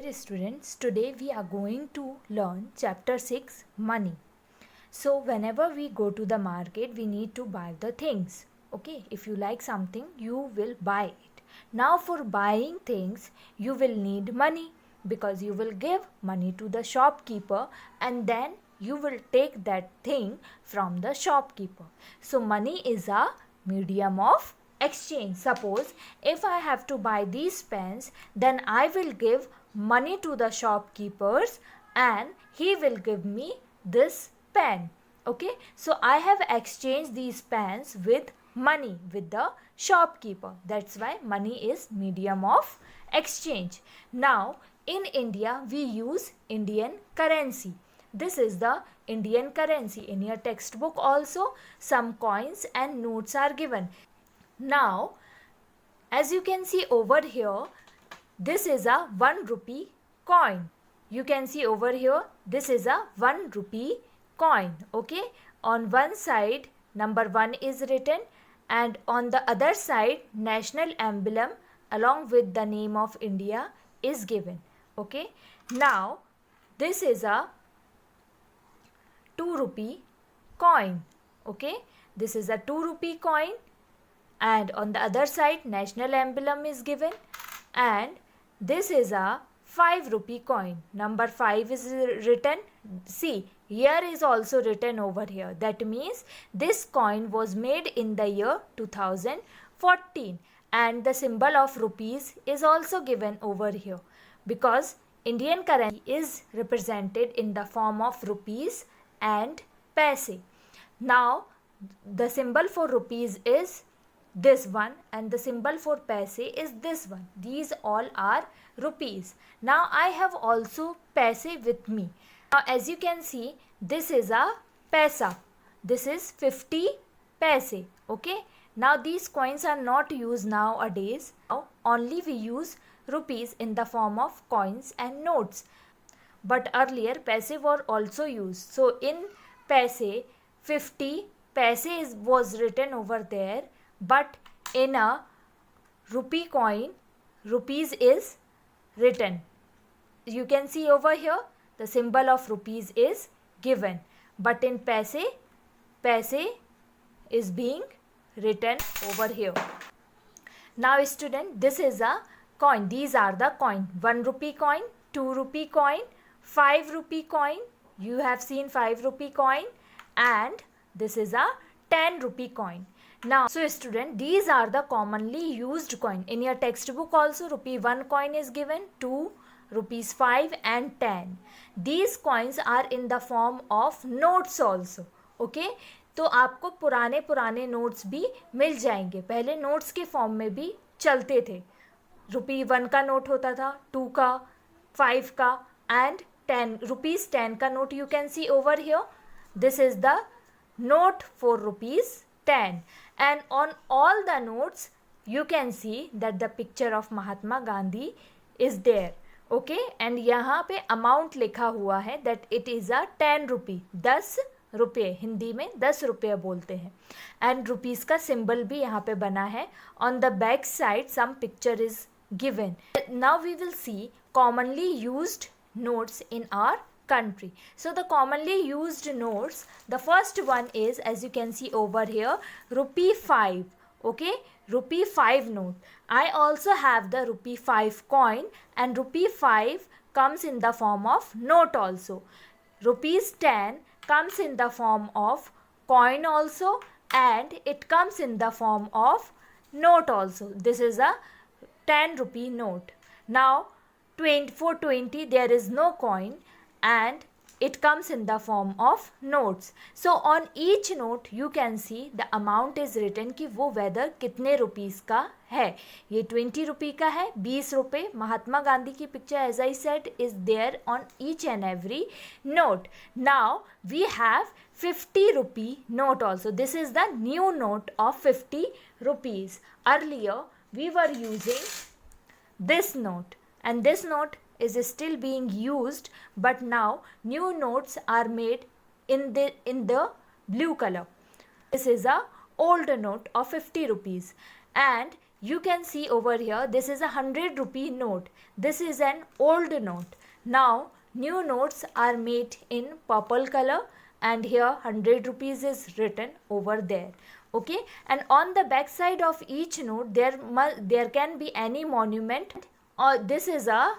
Dear students, today we are going to learn chapter 6 money. So whenever we go to the market, we need to buy the things. Okay, if you like something, you will buy it. Now for buying things, you will need money because you will give money to the shopkeeper and then you will take that thing from the shopkeeper. So money is a medium of exchange. Suppose if I have to buy these pens, then I will give money to the shopkeepers and he will give me this pen. Okay, so I have exchanged these pens with money with the shopkeeper. That's why money is medium of exchange. Now in India we use Indian currency. This is the Indian currency. In your textbook also some coins and notes are given. Now as you can see over here, this is a 1 rupee coin. You can see over here, this is a 1 rupee coin. Okay, on one side number 1 is written and on the other side national emblem along with the name of India is given. Okay, now this is a 2 rupee coin. Okay, this is a 2 rupee coin and on the other side national emblem is given, and this is a 5 rupee coin. Number 5 is written. See, year is also written over here. That means this coin was made in the year 2014 and the symbol of rupees is also given over here because Indian currency is represented in the form of rupees and paise. Now the symbol for rupees is this one and the symbol for paise is this one. These all are rupees. Now I have also paise with me. Now as you can see, this is a paisa. This is 50 paise. Okay, now these coins are not used nowadays. Now only we use rupees in the form of coins and notes, but earlier paise were also used. So in paise, 50 paise was written over there, but in a rupee coin rupees is written. You can see over here the symbol of rupees is given, but in paise is being written over here. Now student, this is a coin. These are the coin. 1 rupee coin, 2 rupee coin, 5 rupee coin. You have seen 5 rupee coin, and this is a 10 rupee coin. Now, so student, these are the commonly used coin. In your textbook also rupee 1 coin is given, 2, rupees 5 and 10. These coins are in the form of notes also. Okay, तो आपको पुराने notes भी मिल जाएंगे. पहले notes के form में भी चलते थे. रुपी 1 का नोट होता था, 2 का, 5 का and 10 rupees 10 का note you can see over here. This is the note for rupees 10, and on all the notes you can see that the picture of Mahatma Gandhi is there. Okay, and यहाँ पे amount लिखा हुआ है that it is a 10 rupee, 10 रुपये. हिंदी में 10 रुपये बोलते हैं, and rupees का symbol भी यहाँ पे बना है. On the back side some picture is given. Now we will see commonly used notes in our country. So the commonly used notes, the first one is, as you can see over here, rupee 5. Okay, rupee 5 note. I also have the rupee 5 coin, and rupee 5 comes in the form of note also. Rupees 10 comes in the form of coin also, and it comes in the form of note also. This is a 10 rupee note. Now for 20 there is no coin and it comes in the form of notes. So on each note you can see the amount is written कि वो whether कितने rupees का है. ये 20 रुपये का है, 20 रुपये. महात्मा गांधी की picture, as I said, is there on each and every note. Now we have 50 rupee note also. This is the new note of 50 rupees. Earlier we were using this note, and this note is still being used, but now new notes are made in the blue color. This is a old note of 50 rupees, and you can see over here, this is a 100 rupee note. This is an old note. Now new notes are made in purple color, and here 100 rupees is written over there. Okay, and on the back side of each note there can be any monument, or this is a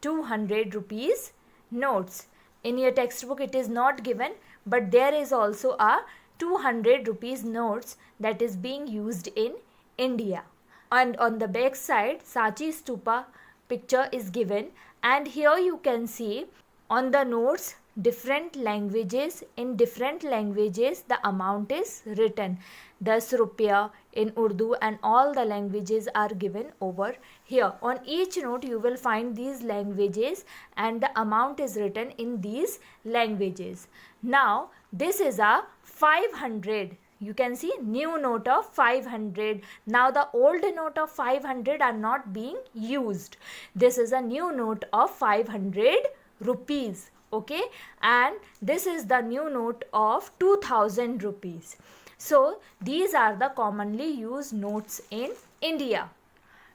200 rupees notes. In your textbook it is not given, but there is also a 200 rupees notes that is being used in India. And on the back side Sanchi Stupa picture is given, and here you can see on the notes different languages. In different languages the amount is written. 10 rupiah in Urdu and all the languages are given over here. On each note you will find these languages and the amount is written in these languages. Now this is a 500. You can see new note of 500. Now the old note of 500 are not being used. This is a new note of 500 rupees. Okay, and this is the new note of 2000 rupees. So these are the commonly used notes in India.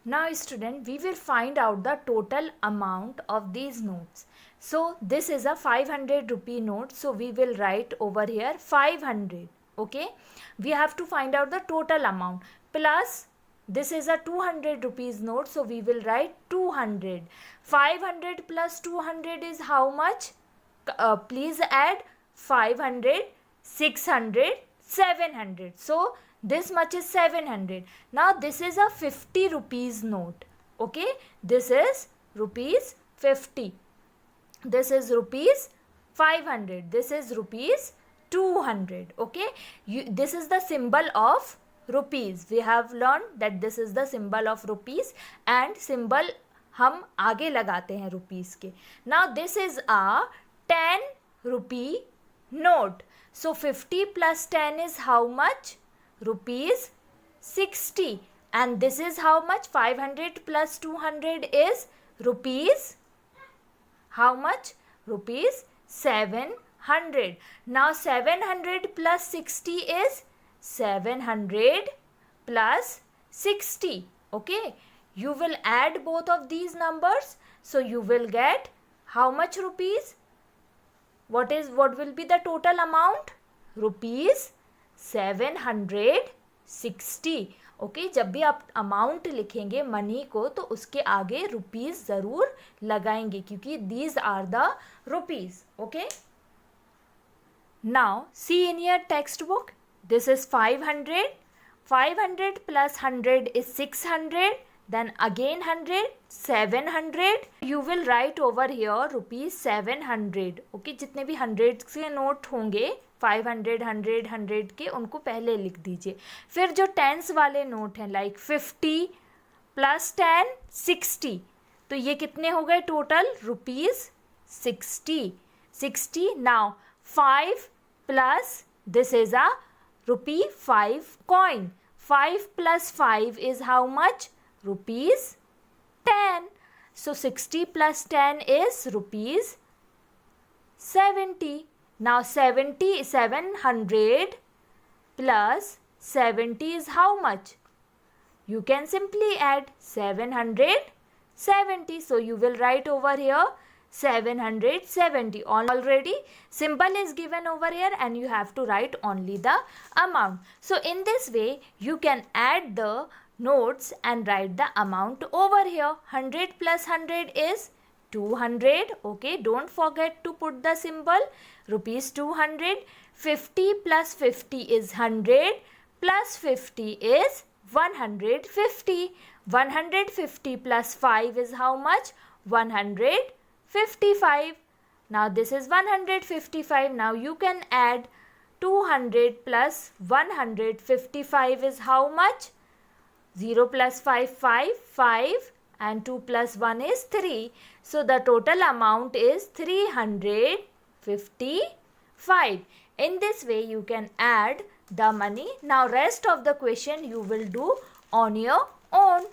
Now student, we will find out the total amount of these notes. So this is a 500 rupee note, so we will write over here 500. Okay, we have to find out the total amount, plus this is a 200 rupees note, so we will write 200. 500 plus 200 is how much? Please add 500, 600, 700. So this much is 700. Now this is a 50 rupees note. Okay, this is rupees 50. This is rupees 500. This is rupees 200. Okay, this is the symbol of rupees. We have learned that this is the symbol of rupees, and symbol हम आगे लगाते हैं rupees के. Now this is a 10 rupee note. So 50 plus 10 is how much? Rupees 60. And this is how much? 500 plus 200 is rupees how much? Rupees 700. Now 700 plus 60 is 700 plus 60. Okay, you will add both of these numbers, so you will get how much rupees? What will be the total amount? Rupees 760. Okay, जब भी आप amount लिखेंगे money को तो उसके आगे rupees ज़रूर लगाएंगे, क्योंकि these are the rupees. Okay, now see in your textbook, this is 500. 500 plus 100 is 600. Then again 100, 700. You will write over here rupees 700. Okay, जितने भी 100 के नोट होंगे 500, 100, 100 के, उनको पहले लिख दीजिए. फिर जो टेंस वाले नोट हैं लाइक 50 प्लस 10 60, तो ये कितने हो गए total? Rupees 60. Now 5 plus this is a rupee 5 coin. 5 plus 5 is how much? Rupees 10. So 60 plus 10 is rupees 70. Now 700 plus 70 is how much? You can simply add 770. So you will write over here 770. Already symbol is given over here and you have to write only the amount. So in this way you can add the notes and write the amount over here. 100 plus 100 is 200. Okay, don't forget to put the symbol rupees 200. 50 plus 50 is 100 plus 50 is 150. 150 plus 5 is how much? 155. Now this is 155. Now you can add 200 plus 155 is how much? 0 plus 5, 5 and 2 plus 1 is 3. So the total amount is 355. In this way you can add the money. Now rest of the question you will do on your own.